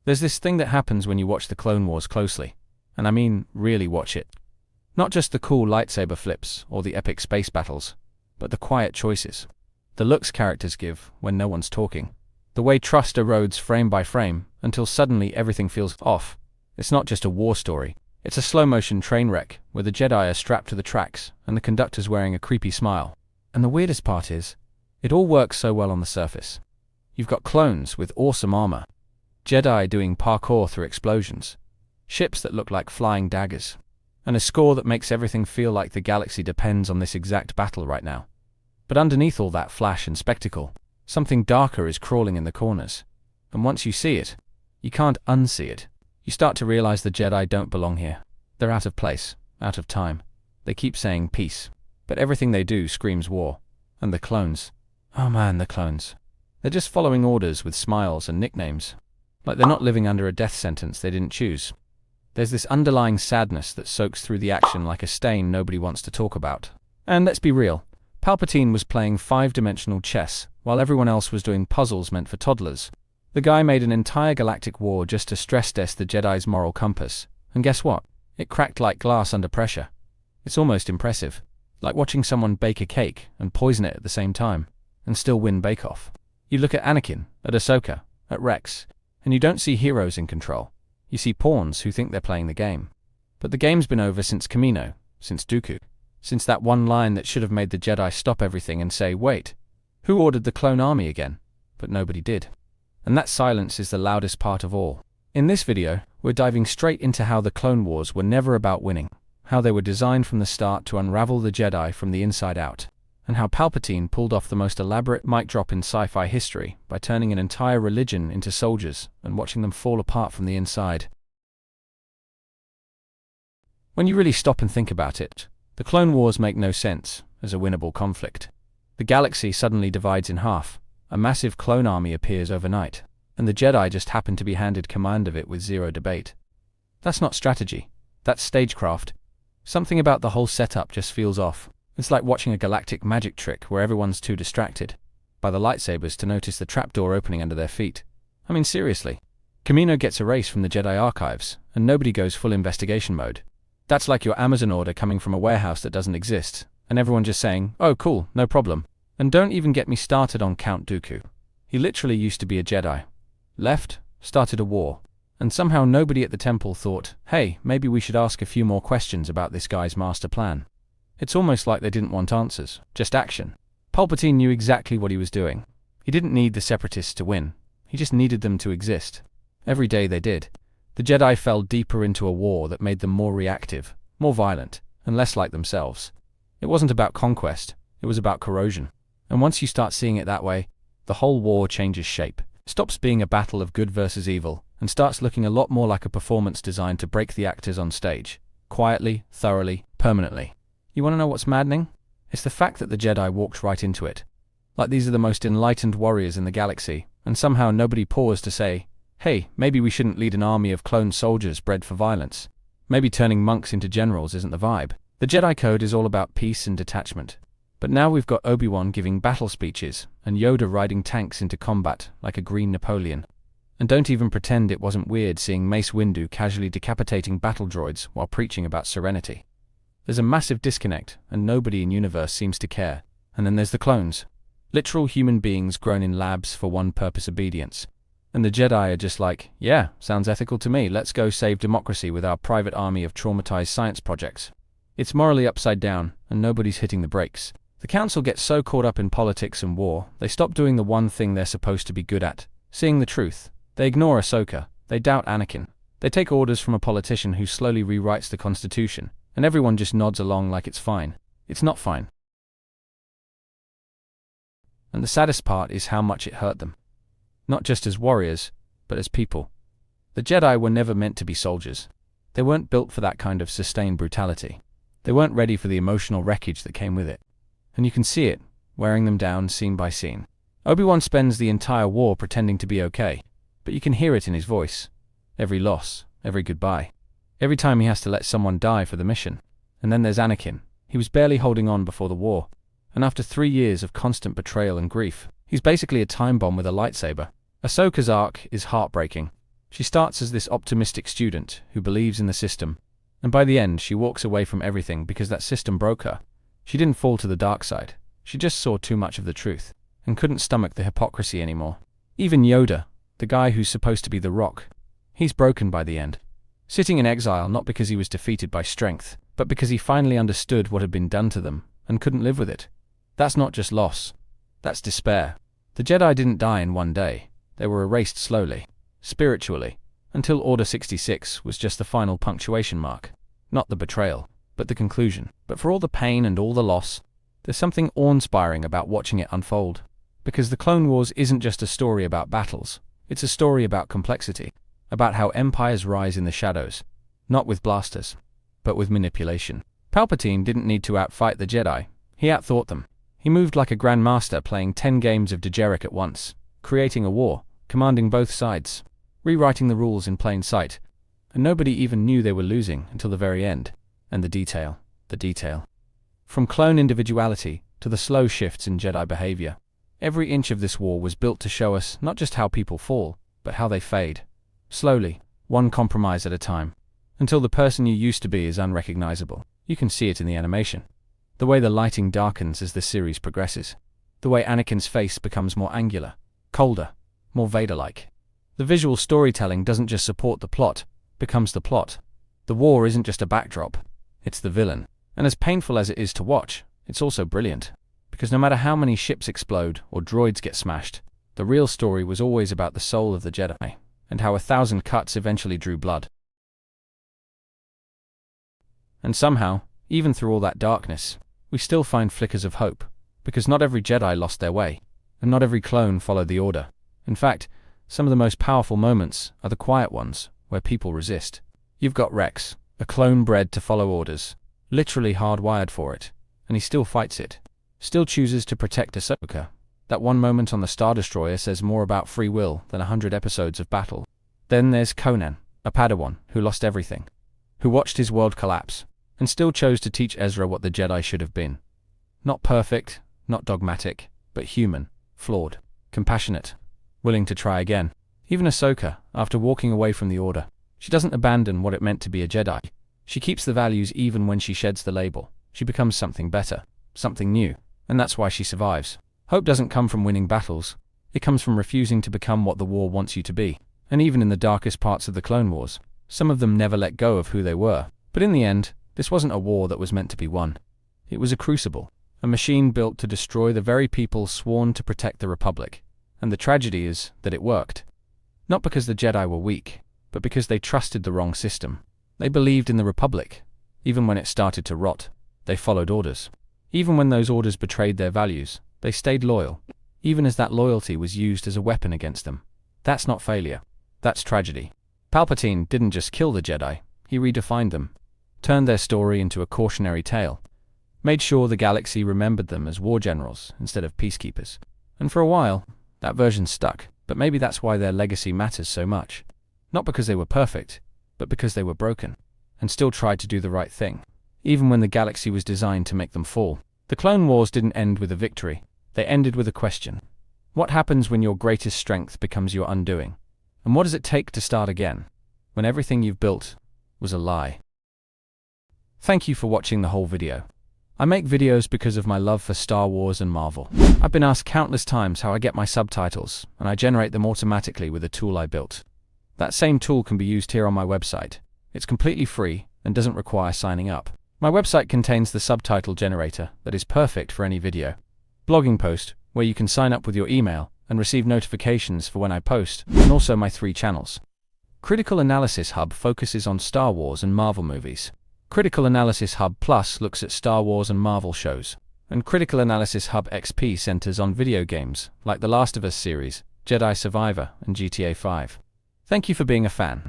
There's this thing that happens when you watch the Clone Wars closely. And I mean, really watch it. Not just the cool lightsaber flips or the epic space battles, but the quiet choices. The looks characters give when no one's talking. The way trust erodes frame by frame until suddenly everything feels off. It's not just a war story. It's a slow-motion train wreck where the Jedi are strapped to the tracks and the conductor's wearing a creepy smile. And the weirdest part is, it all works so well on the surface. You've got clones with awesome armor, Jedi doing parkour through explosions, ships that look like flying daggers, and a score that makes everything feel like the galaxy depends on this exact battle right now. But underneath all that flash and spectacle, something darker is crawling in the corners. And once you see it, you can't unsee it. You start to realize the Jedi don't belong here. They're out of place, out of time. They keep saying peace, but everything they do screams war. And the clones. Oh man, the clones. They're just following orders with smiles and nicknames. Like they're not living under a death sentence they didn't choose. There's this underlying sadness that soaks through the action like a stain nobody wants to talk about. And let's be real, Palpatine was playing 5-dimensional chess while everyone else was doing puzzles meant for toddlers. The guy made an entire galactic war just to stress test the Jedi's moral compass. And guess what? It cracked like glass under pressure. It's almost impressive. Like watching someone bake a cake and poison it at the same time, and still win bake-off. You look at Anakin, at Ahsoka, at Rex, and you don't see heroes in control. You see pawns who think they're playing the game. But the game's been over since Kamino, since Dooku, since that one line that should have made the Jedi stop everything and say, wait, who ordered the clone army again? But nobody did. And that silence is the loudest part of all. In this video, we're diving straight into how the Clone Wars were never about winning, how they were designed from the start to unravel the Jedi from the inside out, and how Palpatine pulled off the most elaborate mic drop in sci-fi history by turning an entire religion into soldiers and watching them fall apart from the inside. When you really stop and think about it, the Clone Wars make no sense as a winnable conflict. The galaxy suddenly divides in half, a massive clone army appears overnight, and the Jedi just happen to be handed command of it with zero debate. That's not strategy, that's stagecraft. Something about the whole setup just feels off. It's like watching a galactic magic trick where everyone's too distracted by the lightsabers to notice the trapdoor opening under their feet. I mean, seriously. Kamino gets erased from the Jedi archives, and nobody goes full investigation mode. That's like your Amazon order coming from a warehouse that doesn't exist, and everyone just saying, oh cool, no problem. And don't even get me started on Count Dooku. He literally used to be a Jedi. Left, started a war, and somehow nobody at the temple thought, hey, maybe we should ask a few more questions about this guy's master plan. It's almost like they didn't want answers, just action. Palpatine knew exactly what he was doing. He didn't need the Separatists to win. He just needed them to exist. Every day they did. The Jedi fell deeper into a war that made them more reactive, more violent, and less like themselves. It wasn't about conquest, it was about corrosion. And once you start seeing it that way, the whole war changes shape. Stops being a battle of good versus evil, and starts looking a lot more like a performance designed to break the actors on stage. Quietly, thoroughly, permanently. You want to know what's maddening? It's the fact that the Jedi walked right into it. Like these are the most enlightened warriors in the galaxy, and somehow nobody paused to say, hey, maybe we shouldn't lead an army of clone soldiers bred for violence. Maybe turning monks into generals isn't the vibe. The Jedi Code is all about peace and detachment. But now we've got Obi-Wan giving battle speeches, and Yoda riding tanks into combat like a green Napoleon. And don't even pretend it wasn't weird seeing Mace Windu casually decapitating battle droids while preaching about serenity. There's a massive disconnect, and nobody in universe seems to care. And then there's the clones. Literal human beings grown in labs for one purpose: obedience. And the Jedi are just like, yeah, sounds ethical to me, let's go save democracy with our private army of traumatized science projects. It's morally upside down, and nobody's hitting the brakes. The Council gets so caught up in politics and war, they stop doing the one thing they're supposed to be good at, seeing the truth. They ignore Ahsoka, they doubt Anakin. They take orders from a politician who slowly rewrites the Constitution, and everyone just nods along like it's fine. It's not fine. And the saddest part is how much it hurt them. Not just as warriors, but as people. The Jedi were never meant to be soldiers. They weren't built for that kind of sustained brutality. They weren't ready for the emotional wreckage that came with it. And you can see it, wearing them down scene by scene. Obi-Wan spends the entire war pretending to be okay, but you can hear it in his voice. Every loss, every goodbye. Every time he has to let someone die for the mission. And then there's Anakin. He was barely holding on before the war. And after 3 years of constant betrayal and grief, he's basically a time bomb with a lightsaber. Ahsoka's arc is heartbreaking. She starts as this optimistic student who believes in the system, and by the end she walks away from everything because that system broke her. She didn't fall to the dark side, she just saw too much of the truth, and couldn't stomach the hypocrisy anymore. Even Yoda, the guy who's supposed to be the rock, he's broken by the end. Sitting in exile not because he was defeated by strength, but because he finally understood what had been done to them, and couldn't live with it. That's not just loss, that's despair. The Jedi didn't die in one day, they were erased slowly, spiritually, until Order 66 was just the final punctuation mark. Not the betrayal, but the conclusion. But for all the pain and all the loss, there's something awe-inspiring about watching it unfold. Because the Clone Wars isn't just a story about battles, it's a story about complexity, about how empires rise in the shadows, not with blasters, but with manipulation. Palpatine didn't need to outfight the Jedi, he outthought them. He moved like a grandmaster playing 10 games of Degeric at once, creating a war, commanding both sides, rewriting the rules in plain sight, and nobody even knew they were losing until the very end. And the detail. From clone individuality to the slow shifts in Jedi behavior, every inch of this war was built to show us not just how people fall, but how they fade. Slowly, one compromise at a time, until the person you used to be is unrecognizable. You can see it in the animation. The way the lighting darkens as the series progresses. The way Anakin's face becomes more angular, colder, more Vader-like. The visual storytelling doesn't just support the plot, becomes the plot. The war isn't just a backdrop, it's the villain. And as painful as it is to watch, it's also brilliant. Because no matter how many ships explode or droids get smashed, the real story was always about the soul of the Jedi, and how 1,000 cuts eventually drew blood. And somehow, even through all that darkness, we still find flickers of hope, because not every Jedi lost their way, and not every clone followed the order. In fact, some of the most powerful moments are the quiet ones, where people resist. You've got Rex, a clone bred to follow orders, literally hardwired for it, and he still fights it. Still chooses to protect Ahsoka. That one moment on the Star Destroyer says more about free will than 100 episodes of battle. Then there's Conan, a Padawan who lost everything, who watched his world collapse, and still chose to teach Ezra what the Jedi should have been. Not perfect, not dogmatic, but human, flawed, compassionate, willing to try again. Even Ahsoka, after walking away from the Order, she doesn't abandon what it meant to be a Jedi. She keeps the values even when she sheds the label. She becomes something better, something new, and that's why she survives. Hope doesn't come from winning battles. It comes from refusing to become what the war wants you to be. And even in the darkest parts of the Clone Wars, some of them never let go of who they were. But in the end, this wasn't a war that was meant to be won. It was a crucible, a machine built to destroy the very people sworn to protect the Republic. And the tragedy is that it worked. Not because the Jedi were weak, but because they trusted the wrong system. They believed in the Republic. Even when it started to rot, they followed orders. Even when those orders betrayed their values, they stayed loyal, even as that loyalty was used as a weapon against them. That's not failure. That's tragedy. Palpatine didn't just kill the Jedi, he redefined them, turned their story into a cautionary tale, made sure the galaxy remembered them as war generals instead of peacekeepers. And for a while, that version stuck, but maybe that's why their legacy matters so much. Not because they were perfect, but because they were broken, and still tried to do the right thing, even when the galaxy was designed to make them fall. The Clone Wars didn't end with a victory, they ended with a question. What happens when your greatest strength becomes your undoing? And what does it take to start again, when everything you've built was a lie? Thank you for watching the whole video. I make videos because of my love for Star Wars and Marvel. I've been asked countless times how I get my subtitles, and I generate them automatically with a tool I built. That same tool can be used here on my website. It's completely free and doesn't require signing up. My website contains the subtitle generator that is perfect for any video, blogging post, where you can sign up with your email and receive notifications for when I post, and also my 3 channels. Critical Analysis Hub focuses on Star Wars and Marvel movies. Critical Analysis Hub Plus looks at Star Wars and Marvel shows. And Critical Analysis Hub XP centers on video games, like The Last of Us series, Jedi Survivor, and GTA 5. Thank you for being a fan.